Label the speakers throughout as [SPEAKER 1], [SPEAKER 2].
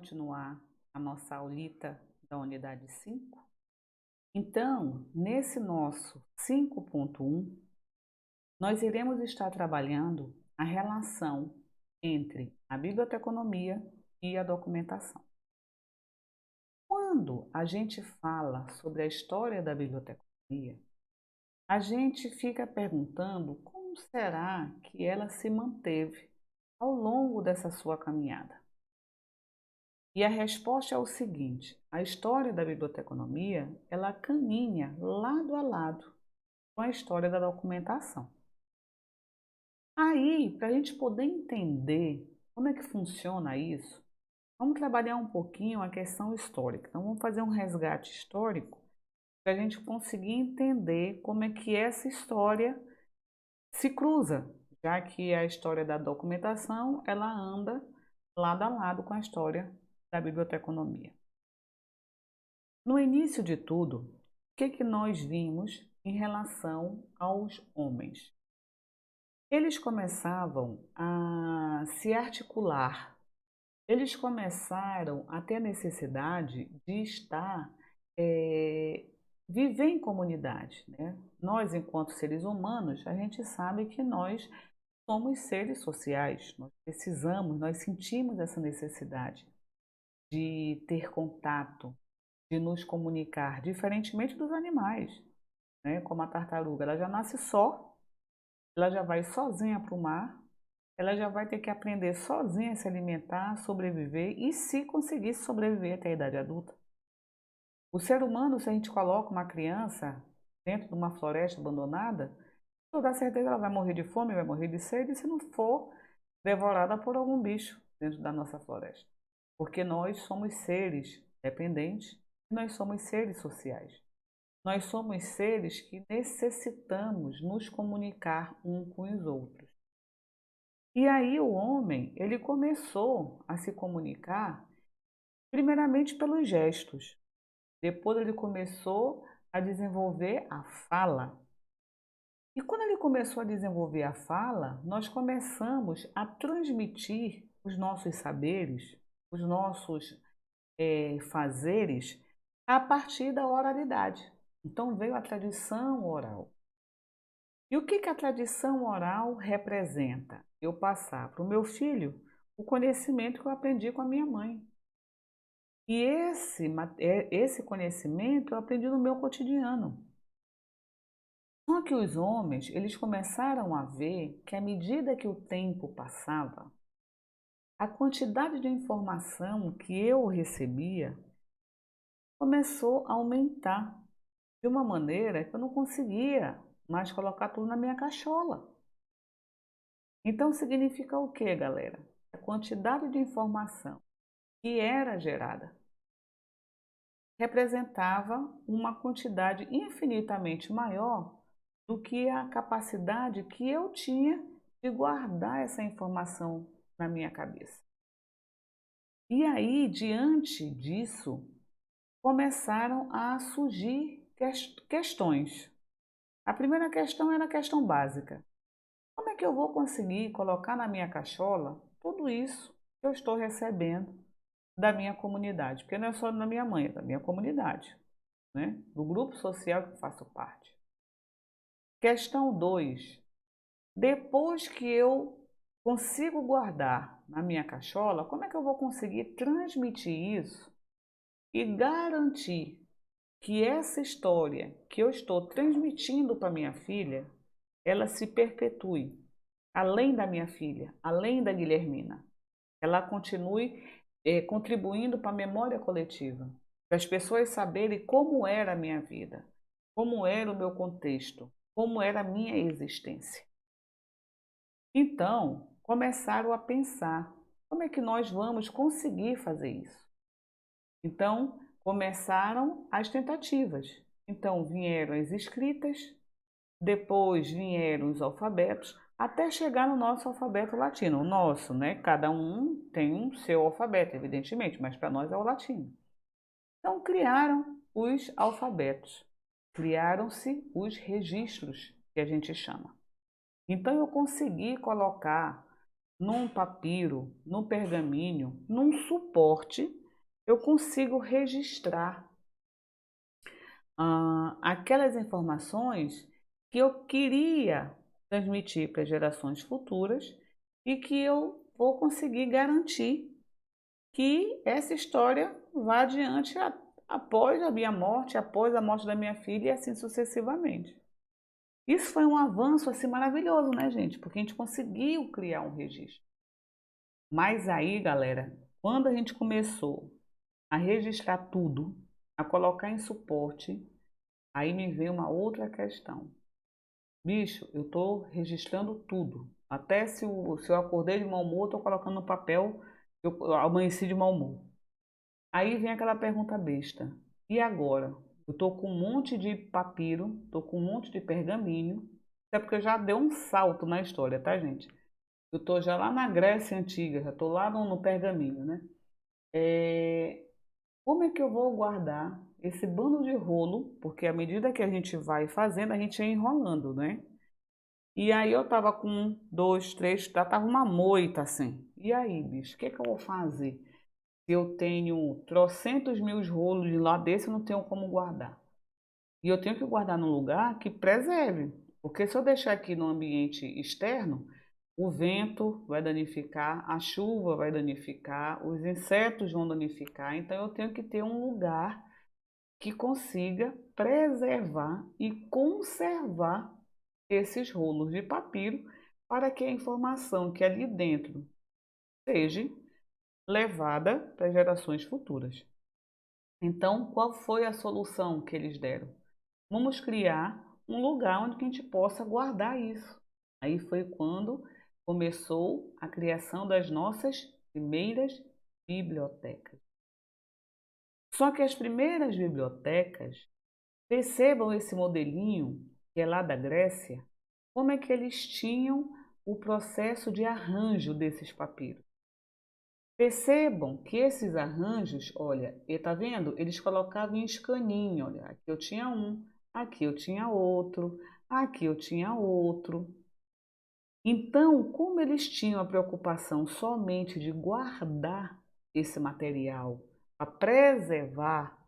[SPEAKER 1] continuar a nossa aulita da unidade 5? Então, nesse nosso 5.1, nós iremos estar trabalhando a relação entre a biblioteconomia e a documentação. Quando a gente fala sobre a história da biblioteconomia, a gente fica perguntando como será que ela se manteve ao longo dessa sua caminhada. E a resposta é o seguinte: a história da biblioteconomia, ela caminha lado a lado com a história da documentação. Aí, para a gente poder entender como é que funciona isso, vamos trabalhar um pouquinho a questão histórica. Então, vamos fazer um resgate histórico para a gente conseguir entender como é que essa história se cruza, já que a história da documentação, ela anda lado a lado com a história da biblioteconomia. No início de tudo, o que nós vimos em relação aos homens? Eles começavam a se articular, eles começaram a ter a necessidade de estar, viver em comunidade, né? Nós, enquanto seres humanos, a gente sabe que nós somos seres sociais, nós precisamos, nós sentimos essa necessidade de ter contato, de nos comunicar, diferentemente dos animais, né? Como a tartaruga, ela já nasce só, ela já vai sozinha para o mar, ela já vai ter que aprender sozinha a se alimentar, sobreviver e se conseguir sobreviver até a idade adulta. O ser humano, se a gente coloca uma criança dentro de uma floresta abandonada, toda certeza ela vai morrer de fome, vai morrer de sede se não for devorada por algum bicho dentro da nossa floresta. Porque nós somos seres dependentes, nós somos seres sociais. Nós somos seres que necessitamos nos comunicar uns com os outros. E aí o homem, ele começou a se comunicar primeiramente pelos gestos. Depois ele começou a desenvolver a fala. E quando ele começou a desenvolver a fala, nós começamos a transmitir os nossos saberes, os nossos fazeres a partir da oralidade. Então veio a tradição oral. E o que a tradição oral representa? Eu passar para o meu filho o conhecimento que eu aprendi com a minha mãe. E esse conhecimento eu aprendi no meu cotidiano. Só que os homens, eles começaram a ver que à medida que o tempo passava, a quantidade de informação que eu recebia começou a aumentar de uma maneira que eu não conseguia mais colocar tudo na minha cachola. Então significa o que, galera? A quantidade de informação que era gerada representava uma quantidade infinitamente maior do que a capacidade que eu tinha de guardar essa informação na minha cabeça. E aí, diante disso, começaram a surgir questões. A primeira questão era a questão básica. Como é que eu vou conseguir colocar na minha cachola tudo isso que eu estou recebendo da minha comunidade? Porque não é só da minha mãe, é da minha comunidade, né? Do grupo social que eu faço parte. Questão 2. Depois que eu consigo guardar na minha cachola, como é que eu vou conseguir transmitir isso e garantir que essa história que eu estou transmitindo para minha filha, ela se perpetue, além da minha filha, além da Guilhermina. Ela continue contribuindo para a memória coletiva, para as pessoas saberem como era a minha vida, como era o meu contexto, como era a minha existência. Então, começaram a pensar, como é que nós vamos conseguir fazer isso? Então, começaram as tentativas. Então, vieram as escritas, depois vieram os alfabetos, até chegar no nosso alfabeto latino. O nosso, né? Cada um tem um seu alfabeto, evidentemente, mas para nós é o latino. Então, criaram os alfabetos, criaram-se os registros, que a gente chama. Então, eu consegui colocar num papiro, num pergaminho, num suporte, eu consigo registrar aquelas informações que eu queria transmitir para gerações futuras e que eu vou conseguir garantir que essa história vá adiante após a minha morte, após a morte da minha filha e assim sucessivamente. Isso foi um avanço assim maravilhoso, né, gente? Porque a gente conseguiu criar um registro. Mas aí, galera, quando a gente começou a registrar tudo, a colocar em suporte, aí me veio uma outra questão. Bicho, eu estou registrando tudo. Até se eu acordei de mau humor, estou colocando no papel que eu amanheci de mau humor. Aí vem aquela pergunta besta. E agora? Eu estou com um monte de papiro, estou com um monte de pergaminho. Isso é porque eu já dei um salto na história, tá, gente? Eu estou já lá na Grécia Antiga, já estou lá no pergaminho, né? É, como é que eu vou guardar esse bando de rolo? Porque à medida que a gente vai fazendo, a gente ia enrolando, né? E aí eu tava com um, dois, três, já tava uma moita assim. E aí, bicho, o que que eu vou fazer? Se eu tenho trocentos mil rolos de lá desse, eu não tenho como guardar. E eu tenho que guardar num lugar que preserve. Porque se eu deixar aqui no ambiente externo, o vento vai danificar, a chuva vai danificar, os insetos vão danificar. Então eu tenho que ter um lugar que consiga preservar e conservar esses rolos de papiro para que a informação que ali dentro seja levada para gerações futuras. Então, qual foi a solução que eles deram? Vamos criar um lugar onde a gente possa guardar isso. Aí foi quando começou a criação das nossas primeiras bibliotecas. Só que as primeiras bibliotecas, percebam esse modelinho que é lá da Grécia, como é que eles tinham o processo de arranjo desses papiros. Percebam que esses arranjos, olha, tá vendo? Eles colocavam em escaninho, olha, aqui eu tinha um, aqui eu tinha outro, aqui eu tinha outro. Então, como eles tinham a preocupação somente de guardar esse material para preservar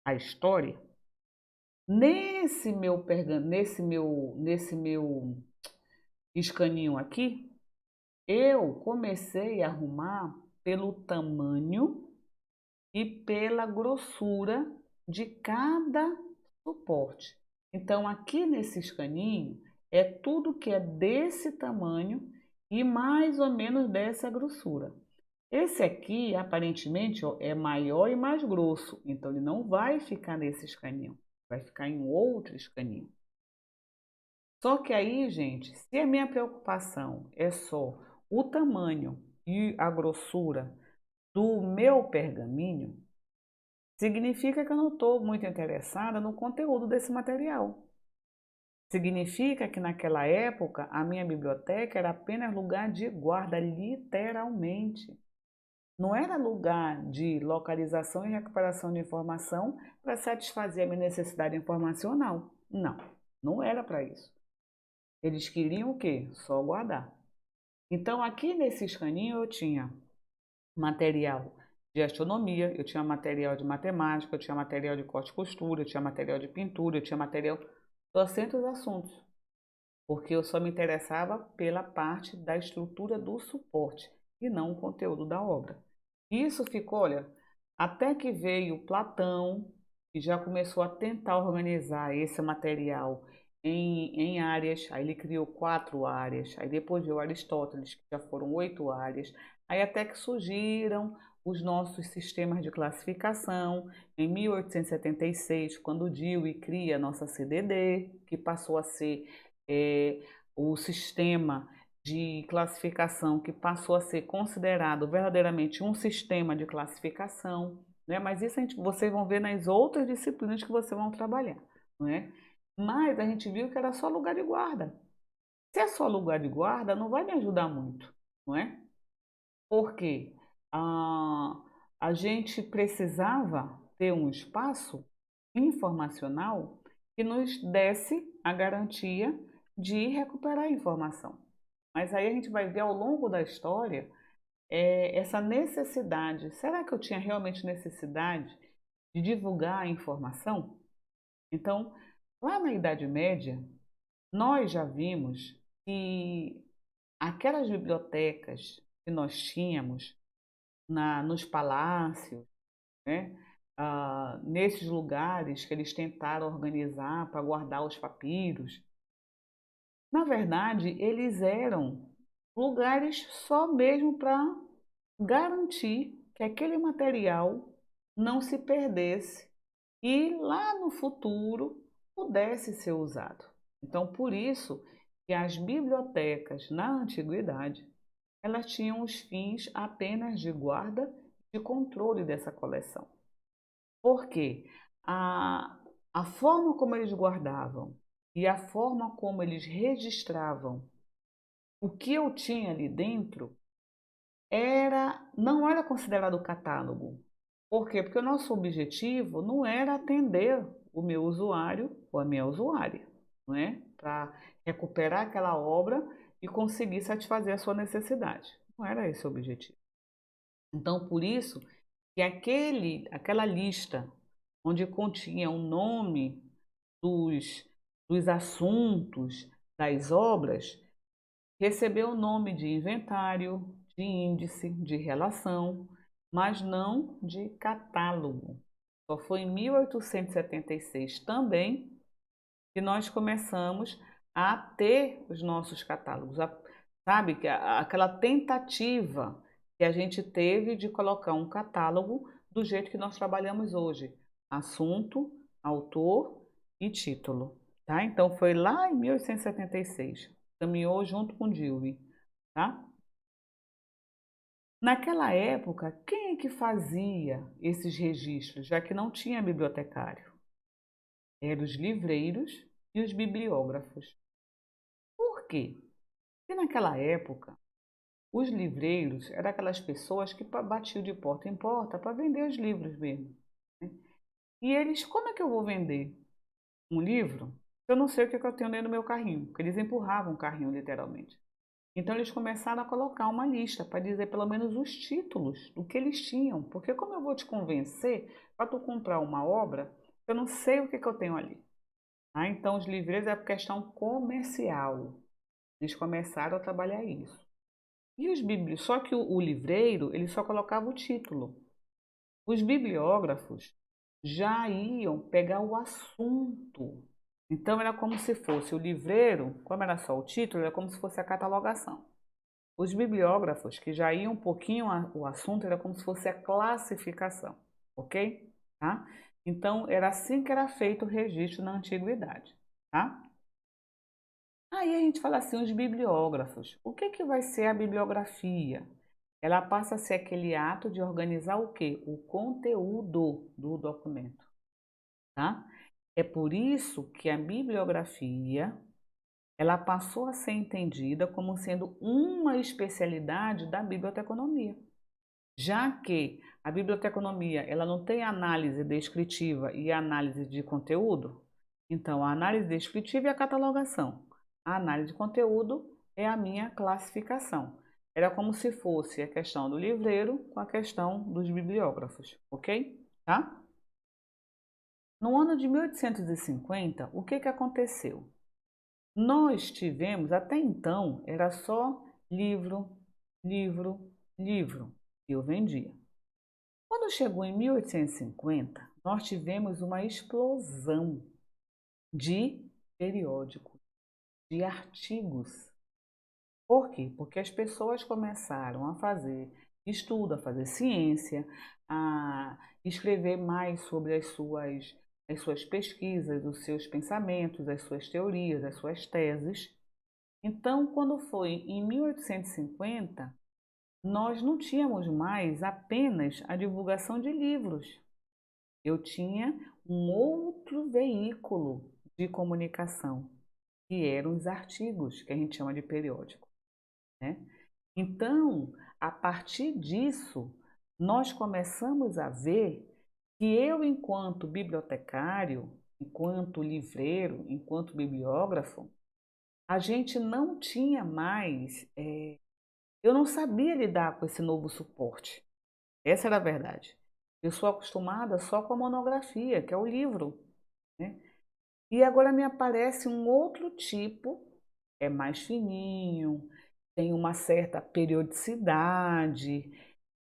[SPEAKER 1] a história, nesse meu escaninho aqui, eu comecei a arrumar pelo tamanho e pela grossura de cada suporte. Então, aqui nesse escaninho, é tudo que é desse tamanho e mais ou menos dessa grossura. Esse aqui, aparentemente, ó, é maior e mais grosso, então ele não vai ficar nesse escaninho, vai ficar em outro escaninho. Só que aí, gente, se a minha preocupação é só o tamanho e a grossura do meu pergaminho, significa que eu não estou muito interessada no conteúdo desse material. Significa que naquela época a minha biblioteca era apenas lugar de guarda, literalmente. Não era lugar de localização e recuperação de informação para satisfazer a minha necessidade informacional. Não, não era para isso. Eles queriam o quê? Só guardar. Então, aqui nesse escaninho eu tinha material de astronomia, eu tinha material de matemática, eu tinha material de corte e costura, eu tinha material de pintura, eu tinha material de trocentos assuntos, porque eu só me interessava pela parte da estrutura do suporte e não o conteúdo da obra. Isso ficou, olha, até que veio Platão e já começou a tentar organizar esse material em áreas, aí ele criou 4 áreas, aí depois veio Aristóteles, que já foram 8 áreas, aí até que surgiram os nossos sistemas de classificação, em 1876, quando o Dewey cria a nossa CDD, que passou a ser o sistema de classificação que passou a ser considerado verdadeiramente um sistema de classificação, né? Mas isso vocês vão ver nas outras disciplinas que vocês vão trabalhar, não é? Mas a gente viu que era só lugar de guarda. Se é só lugar de guarda, não vai me ajudar muito, não é? Porque a gente precisava ter um espaço informacional que nos desse a garantia de recuperar a informação. Mas aí a gente vai ver ao longo da história essa necessidade. Será que eu tinha realmente necessidade de divulgar a informação? Então, lá na Idade Média, nós já vimos que aquelas bibliotecas que nós tínhamos nos palácios, né? Nesses lugares que eles tentaram organizar para guardar os papiros, na verdade, eles eram lugares só mesmo para garantir que aquele material não se perdesse e lá no futuro pudesse ser usado. Então, por isso que as bibliotecas na antiguidade, elas tinham os fins apenas de guarda e de controle dessa coleção. Por quê? A forma como eles guardavam e a forma como eles registravam o que eu tinha ali dentro não era considerado catálogo. Por quê? Porque o nosso objetivo não era atender o meu usuário ou a minha usuária, não é? Para recuperar aquela obra e conseguir satisfazer a sua necessidade. Não era esse o objetivo. Então, por isso que aquela lista onde continha o nome dos assuntos, das obras, recebeu o nome de inventário, de índice, de relação, mas não de catálogo. Só foi em 1876 também que nós começamos a ter os nossos catálogos. Sabe, aquela tentativa que a gente teve de colocar um catálogo do jeito que nós trabalhamos hoje. Assunto, autor e título. Tá? Então foi lá em 1876. Caminhou junto com Dewey. Tá? Naquela época, quem é que fazia esses registros, já que não tinha bibliotecário? Eram os livreiros e os bibliógrafos. Por quê? Porque naquela época, os livreiros eram aquelas pessoas que batiam de porta em porta para vender os livros mesmo. Né? E eles, como é que eu vou vender um livro se eu não sei o que eu tenho dentro do meu carrinho? Porque eles empurravam o carrinho, literalmente. Então eles começaram a colocar uma lista para dizer pelo menos os títulos do que eles tinham. Porque como eu vou te convencer para tu comprar uma obra, eu não sei o que eu tenho ali. Então os livreiros é por questão comercial. Eles começaram a trabalhar isso. E só que o livreiro, ele só colocava o título. Os bibliógrafos já iam pegar o assunto. Então era como se fosse o livreiro, como era só o título, era como se fosse a catalogação. Os bibliógrafos, que já iam um pouquinho o assunto, era como se fosse a classificação, ok? Tá? Então era assim que era feito o registro na antiguidade, tá? Aí a gente fala assim, os bibliógrafos. O que vai ser a bibliografia? Ela passa a ser aquele ato de organizar o quê? O conteúdo do documento, tá? É por isso que a bibliografia, ela passou a ser entendida como sendo uma especialidade da biblioteconomia, já que a biblioteconomia, ela não tem análise descritiva e análise de conteúdo. Então, a análise descritiva é a catalogação. A análise de conteúdo é a minha classificação. Era como se fosse a questão do livreiro com a questão dos bibliógrafos, ok? Tá? No ano de 1850, o que aconteceu? Nós tivemos, até então, era só livro, livro, livro, que eu vendia. Quando chegou em 1850, nós tivemos uma explosão de periódicos, de artigos. Por quê? Porque as pessoas começaram a fazer estudo, a fazer ciência, a escrever mais sobre as suas pesquisas, os seus pensamentos, as suas teorias, as suas teses. Então, quando foi em 1850, nós não tínhamos mais apenas a divulgação de livros. Eu tinha um outro veículo de comunicação, que eram os artigos, que a gente chama de periódico, né? Então, a partir disso, nós começamos a ver que eu, enquanto bibliotecário, enquanto livreiro, enquanto bibliógrafo, a gente não tinha mais, eu não sabia lidar com esse novo suporte. Essa era a verdade. Eu sou acostumada só com a monografia, que é o livro, né? E agora me aparece um outro tipo, é mais fininho, tem uma certa periodicidade,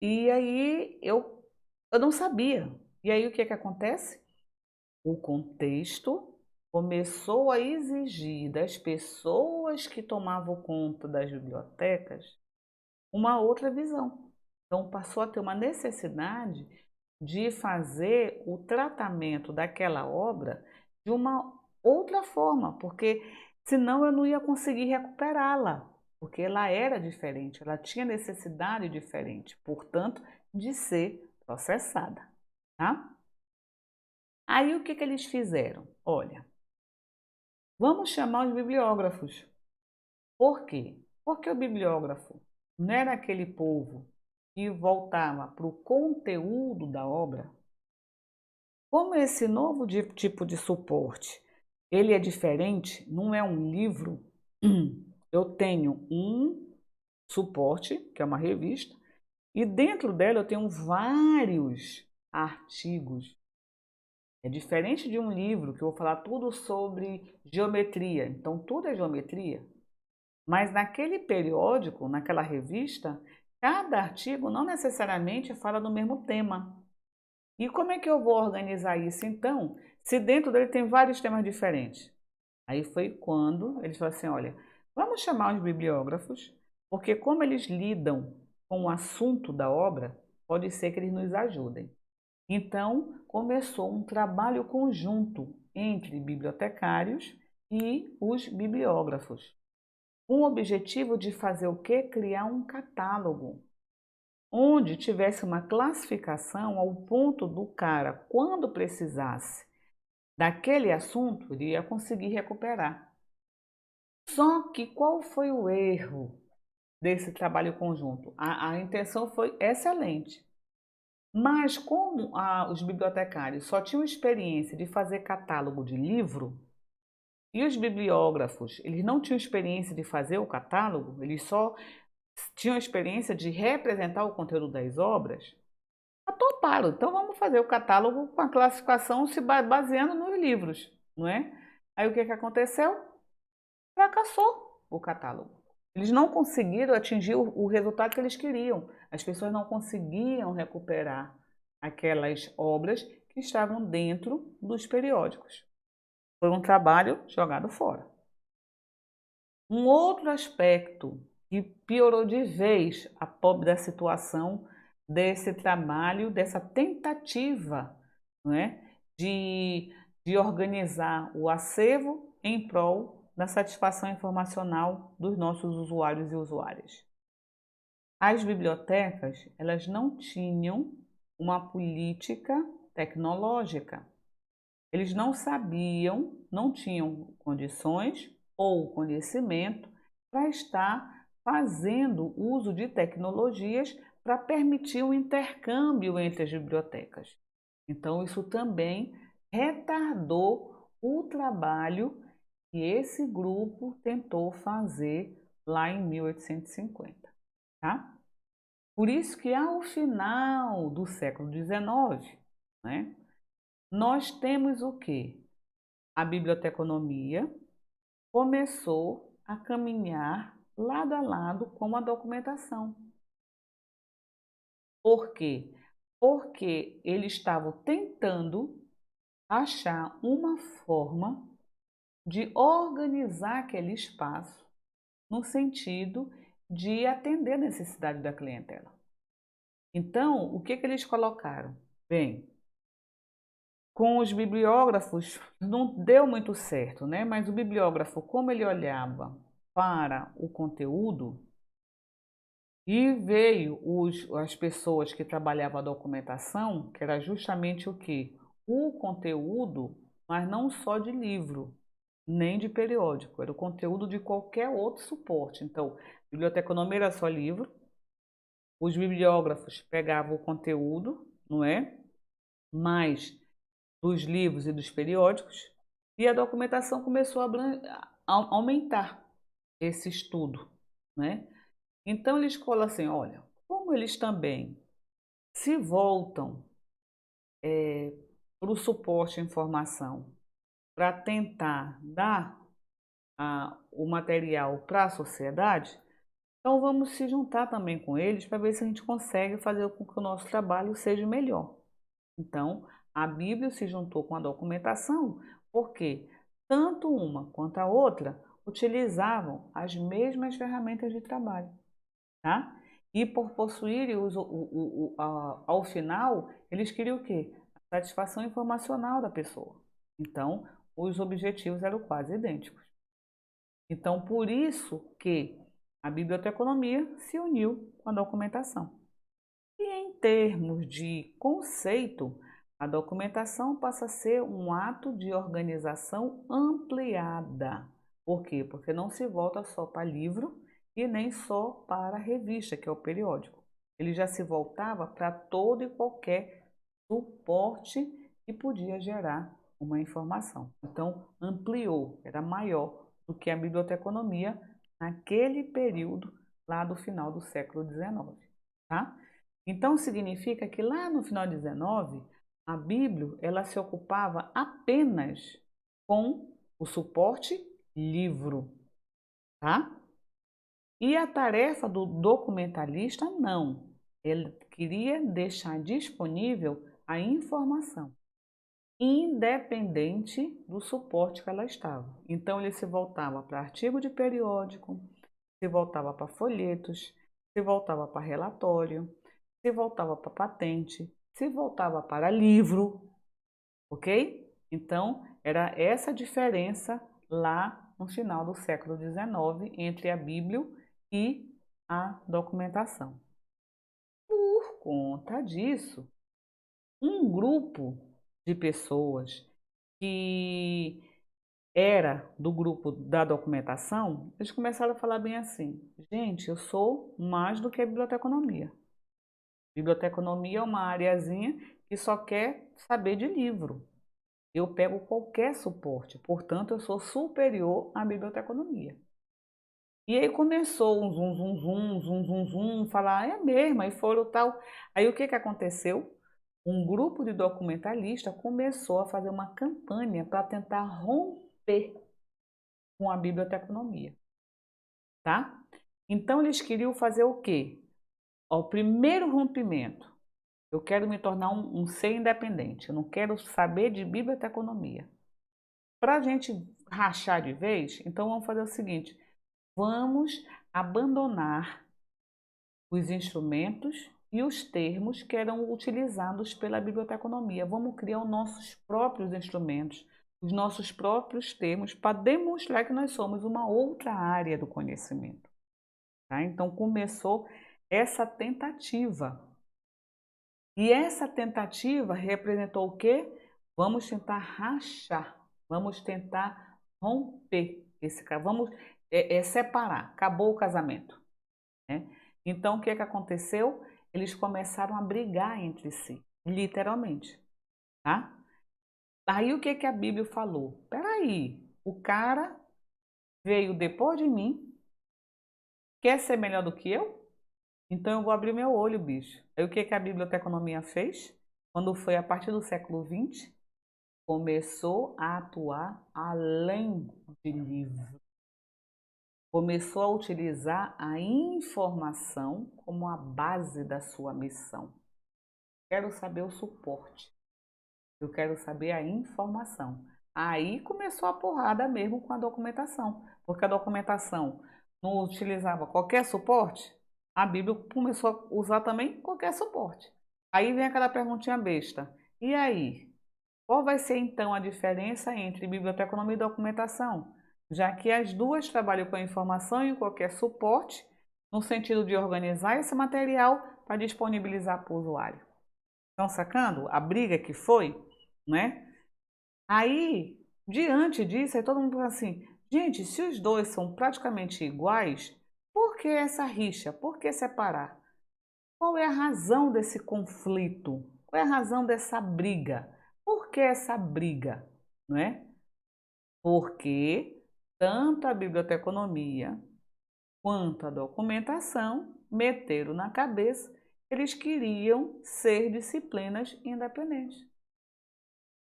[SPEAKER 1] e aí eu não sabia. E aí o que é que acontece? O contexto começou a exigir das pessoas que tomavam conta das bibliotecas uma outra visão. Então passou a ter uma necessidade de fazer o tratamento daquela obra de uma outra forma, porque senão eu não ia conseguir recuperá-la, porque ela era diferente, ela tinha necessidade diferente, portanto, de ser processada, tá? Aí o que que eles fizeram? Olha, vamos chamar os bibliógrafos. Por quê? Porque o bibliógrafo não era aquele povo que voltava para o conteúdo da obra. Como esse novo tipo de suporte, ele é diferente, não é um livro, eu tenho um suporte, que é uma revista, e dentro dela eu tenho vários artigos. É diferente de um livro que eu vou falar tudo sobre geometria, então tudo é geometria. Mas naquele periódico, naquela revista, cada artigo não necessariamente fala do mesmo tema. E como é que eu vou organizar isso então, se dentro dele tem vários temas diferentes? Aí foi quando eles falaram assim: olha, vamos chamar os bibliógrafos, porque como eles lidam com o assunto da obra, pode ser que eles nos ajudem. Então começou um trabalho conjunto entre bibliotecários e os bibliógrafos, com o objetivo de fazer o quê? Criar um catálogo onde tivesse uma classificação ao ponto do cara, quando precisasse daquele assunto, ele ia conseguir recuperar. Só que qual foi o erro desse trabalho conjunto? A intenção foi excelente, mas como os bibliotecários só tinham experiência de fazer catálogo de livro, e os bibliógrafos, eles não tinham experiência de fazer o catálogo, eles só tinham experiência de representar o conteúdo das obras, toparam. Então vamos fazer o catálogo com a classificação se baseando nos livros, não é? Aí o que que aconteceu? Fracassou o catálogo. Eles não conseguiram atingir o resultado que eles queriam. As pessoas não conseguiam recuperar aquelas obras que estavam dentro dos periódicos. Foi um trabalho jogado fora. Um outro aspecto que piorou de vez a pobre da situação desse trabalho, dessa tentativa, não é, de organizar o acervo em prol da satisfação informacional dos nossos usuários e usuárias. As bibliotecas, elas não tinham uma política tecnológica. Eles não sabiam, não tinham condições ou conhecimento para estar fazendo uso de tecnologias para permitir o intercâmbio entre as bibliotecas. Então, isso também retardou o trabalho que esse grupo tentou fazer lá em 1850, tá? Por isso que ao final do século XIX, né, nós temos o quê? A biblioteconomia começou a caminhar lado a lado com a documentação. Por quê? Porque eles estavam tentando achar uma forma de organizar aquele espaço no sentido de atender a necessidade da clientela. Então, o que que eles colocaram? Bem, com os bibliógrafos não deu muito certo, né? Mas o bibliógrafo, como ele olhava para o conteúdo e veio as pessoas que trabalhavam a documentação, que era justamente o que? O conteúdo, mas não só de livro, nem de periódico, era o conteúdo de qualquer outro suporte. Então, biblioteconomia era só livro, os bibliógrafos pegavam o conteúdo, não é? Mas dos livros e dos periódicos, e a documentação começou a aumentar. esse estudo, né? Então eles falam assim, olha, como eles também se voltam para o suporte à informação para tentar dar o material para a sociedade, então vamos se juntar também com eles para ver se a gente consegue fazer com que o nosso trabalho seja melhor. Então, a Bíblia se juntou com a documentação, porque tanto uma quanto a outra utilizavam as mesmas ferramentas de trabalho, tá? E por possuírem ao final, eles queriam o quê? A satisfação informacional da pessoa. Então, os objetivos eram quase idênticos. Então, por isso que a biblioteconomia se uniu com a documentação. E em termos de conceito, a documentação passa a ser um ato de organização ampliada. Por quê? Porque não se volta só para livro e nem só para a revista, que é o periódico. Ele já se voltava para todo e qualquer suporte que podia gerar uma informação. Então, ampliou, era maior do que a biblioteconomia naquele período lá do final do século XIX, tá? Então, significa que lá no final de 19, a Bíblia ela se ocupava apenas com o suporte livro, tá? E a tarefa do documentalista, não. Ele queria deixar disponível a informação, independente do suporte que ela estava. Então, ele se voltava para artigo de periódico, se voltava para folhetos, se voltava para relatório, se voltava para patente, se voltava para livro, ok? Então, era essa diferença lá no final do século XIX entre a Bíblia e a documentação. Por conta disso, um grupo de pessoas que era do grupo da documentação, eles começaram a falar bem assim: gente, eu sou mais do que a biblioteconomia. Biblioteconomia é uma areazinha que só quer saber de livro. Eu pego qualquer suporte, portanto, eu sou superior à biblioteconomia. E aí começou um zum, zum, zum, zum, zum, zum, falar, é mesmo, aí foram tal. Aí o que aconteceu? Um grupo de documentalistas começou a fazer uma campanha para tentar romper com a biblioteconomia, tá? Então eles queriam fazer o quê? O primeiro rompimento. Eu quero me tornar um ser independente. Eu não quero saber de biblioteconomia. Para a gente rachar de vez, então vamos fazer o seguinte: vamos abandonar os instrumentos e os termos que eram utilizados pela biblioteconomia. Vamos criar os nossos próprios instrumentos, os nossos próprios termos, para demonstrar que nós somos uma outra área do conhecimento. Tá? Então começou essa tentativa. E essa tentativa representou o quê? Vamos tentar rachar, vamos tentar romper esse vamos separar, acabou o casamento, né? Então o que aconteceu? Eles começaram a brigar entre si, literalmente, tá? Aí o que a Bíblia falou? Peraí, o cara veio depois de mim, quer ser melhor do que eu? Então eu vou abrir meu olho, bicho. Aí o que a biblioteconomia fez? Quando foi a partir do século XX, começou a atuar além de livro. Começou a utilizar a informação como a base da sua missão. Quero saber o suporte. Eu quero saber a informação. Aí começou a porrada mesmo com a documentação, porque a documentação não utilizava qualquer suporte, a Bíblia começou a usar também qualquer suporte. Aí vem aquela perguntinha besta. E aí? Qual vai ser então a diferença entre biblioteconomia e documentação? Já que as duas trabalham com a informação e qualquer suporte, no sentido de organizar esse material para disponibilizar para o usuário. Estão sacando a briga que foi, né? Aí, diante disso, aí todo mundo pensa assim, gente, se os dois são praticamente iguais, por que essa rixa? Por que separar? Qual é a razão desse conflito? Qual é a razão dessa briga? Por que essa briga? Não é? Porque tanto a biblioteconomia quanto a documentação meteram na cabeça que eles queriam ser disciplinas independentes.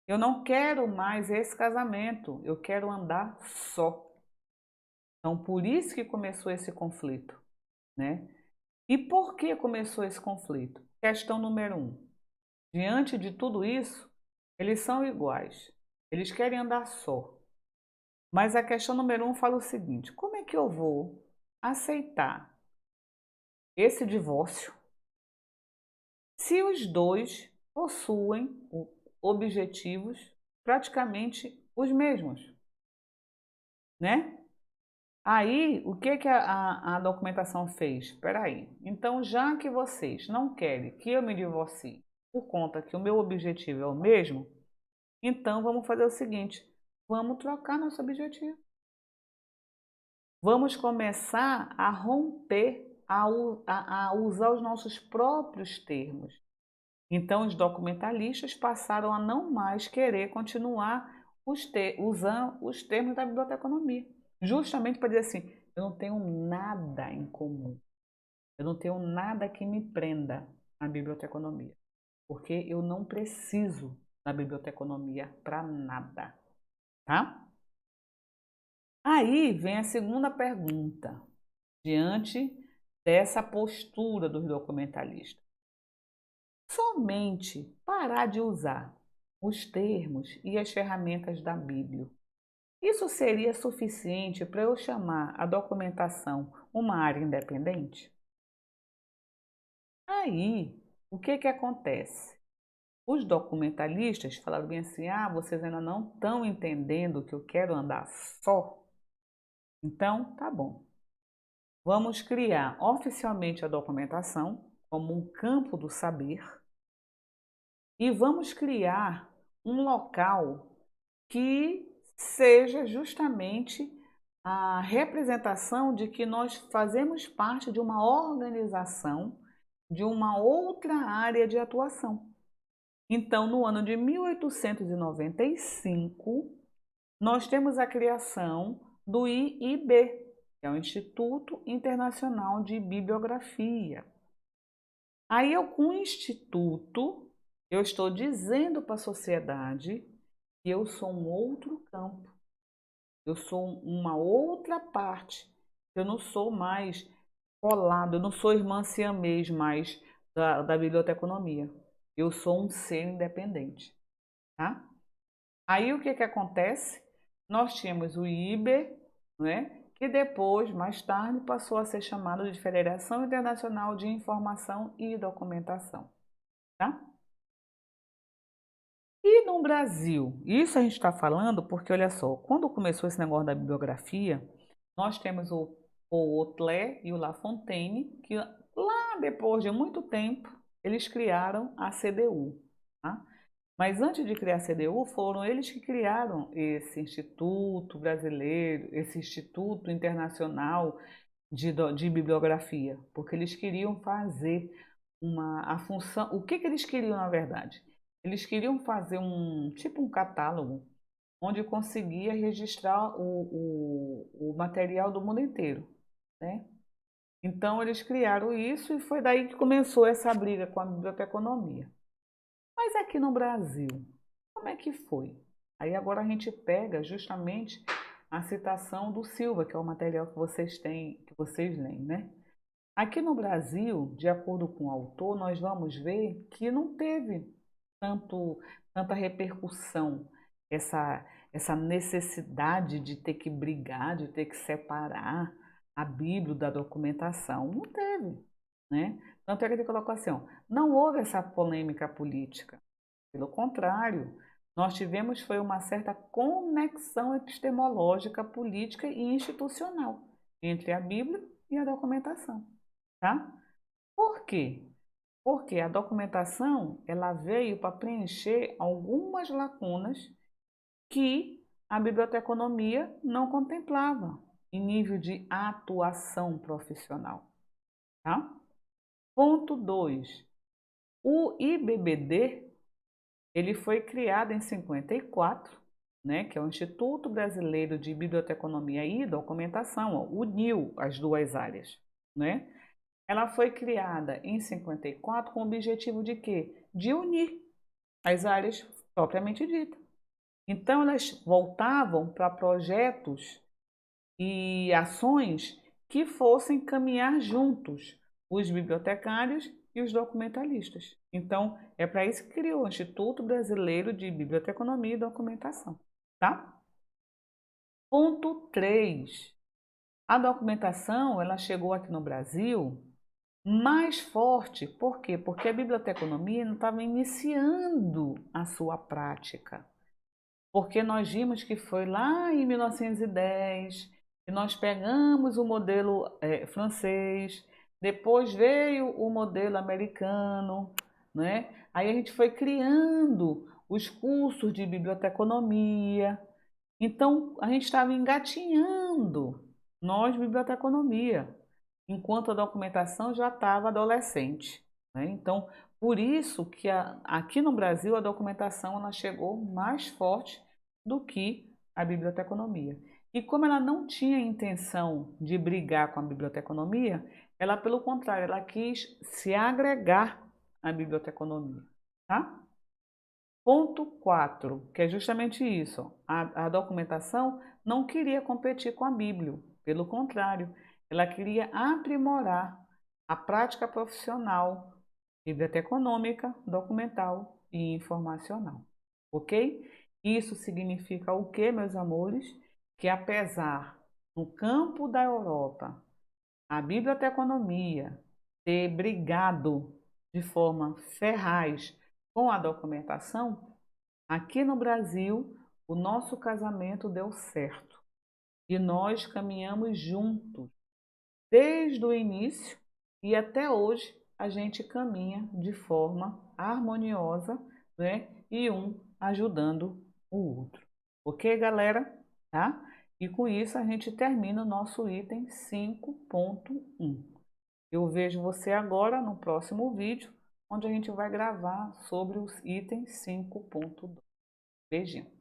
[SPEAKER 1] Eu não quero mais esse casamento, eu quero andar só. Então, por isso que começou esse conflito, né? E por que começou esse conflito? Questão número 1. Diante de tudo isso, eles são iguais. Eles querem andar só. Mas a questão número 1 fala o seguinte: como é que eu vou aceitar esse divórcio se os dois possuem objetivos praticamente os mesmos, né? Aí, o que que a documentação fez? Espera aí. Então, já que vocês não querem que eu me divorcie por conta que o meu objetivo é o mesmo, então vamos fazer o seguinte: vamos trocar nosso objetivo. Vamos começar a romper, a usar os nossos próprios termos. Então, os documentalistas passaram a não mais querer continuar usando os termos da biblioteconomia, justamente para dizer assim: eu não tenho nada em comum, eu não tenho nada que me prenda à biblioteconomia, porque eu não preciso da biblioteconomia para nada, tá? Aí vem a segunda pergunta, diante dessa postura dos documentalistas. Somente parar de usar os termos e as ferramentas da Bíblia. Isso seria suficiente para eu chamar a documentação uma área independente? Aí, o que que acontece? Os documentalistas falaram bem assim: ah, vocês ainda não estão entendendo que eu quero andar só? Então, tá bom. Vamos criar oficialmente a documentação como um campo do saber e vamos criar um local que seja justamente a representação de que nós fazemos parte de uma organização, de uma outra área de atuação. Então, no ano de 1895, nós temos a criação do IIB, que é o Instituto Internacional de Bibliografia. Aí, eu, com o Instituto, eu estou dizendo para a sociedade que eu sou um outro campo, eu sou uma outra parte, eu não sou mais colado, eu não sou irmã siamês mais da biblioteconomia, eu sou um ser independente, tá? Aí o que que acontece? Nós tínhamos o IBE, né, que depois, mais tarde, passou a ser chamado de Federação Internacional de Informação e Documentação, tá? E no Brasil, isso a gente está falando porque, olha só, quando começou esse negócio da bibliografia, nós temos o Autlé e o La Fontaine, que lá depois de muito tempo, eles criaram a CDU, tá? Mas antes de criar a CDU, foram eles que criaram esse Instituto Brasileiro, esse Instituto Internacional de Bibliografia, porque eles queriam fazer a função. O que que eles queriam, na verdade? Eles queriam fazer tipo um catálogo onde conseguia registrar o material do mundo inteiro, né? Então eles criaram isso e foi daí que começou essa briga com a biblioteconomia. Mas aqui no Brasil, como é que foi? Aí agora a gente pega justamente a citação do Silva, que é o material que vocês têm, que vocês leem, né? Aqui no Brasil, de acordo com o autor, nós vamos ver que não teve tanta repercussão, essa necessidade de ter que brigar, de ter que separar a Bíblia da documentação. Não teve, né? Tanto é que ele colocou assim, ó, não houve essa polêmica política. Pelo contrário, nós tivemos foi uma certa conexão epistemológica, política e institucional entre a Bíblia e a documentação, tá? Por quê? Porque a documentação ela veio para preencher algumas lacunas que a biblioteconomia não contemplava em nível de atuação profissional, tá? Ponto 2. O IBBD ele foi criado em 54 né, que é o Instituto Brasileiro de Biblioteconomia e Documentação, ó, uniu as duas áreas, né? Ela foi criada em 54 com o objetivo de quê? De unir as áreas propriamente ditas. Então, elas voltavam para projetos e ações que fossem caminhar juntos, os bibliotecários e os documentalistas. Então, é para isso que criou o Instituto Brasileiro de Biblioteconomia e Documentação, tá? Ponto 3. A documentação, ela chegou aqui no Brasil mais forte, por quê? Porque a biblioteconomia não estava iniciando a sua prática. Porque nós vimos que foi lá em 1910 que nós pegamos o modelo francês, depois veio o modelo americano, né? Aí a gente foi criando os cursos de biblioteconomia. Então a gente estava engatinhando, nós, biblioteconomia, enquanto a documentação já estava adolescente, né? Então, por isso que aqui no Brasil a documentação ela chegou mais forte do que a biblioteconomia. E como ela não tinha intenção de brigar com a biblioteconomia, ela, pelo contrário, ela quis se agregar à biblioteconomia, tá? Ponto 4, que é justamente isso. A documentação não queria competir com a Bíblia, pelo contrário, ela queria aprimorar a prática profissional, biblioteconômica, documental e informacional. Ok? Isso significa o que, meus amores? Que apesar no campo da Europa a biblioteconomia ter brigado de forma ferraz com a documentação, aqui no Brasil o nosso casamento deu certo e nós caminhamos juntos desde o início e até hoje a gente caminha de forma harmoniosa, né? E um ajudando o outro. Ok, galera? Tá? E com isso a gente termina o nosso item 5.1. Eu vejo você agora no próximo vídeo, onde a gente vai gravar sobre os itens 5.2. Beijinho.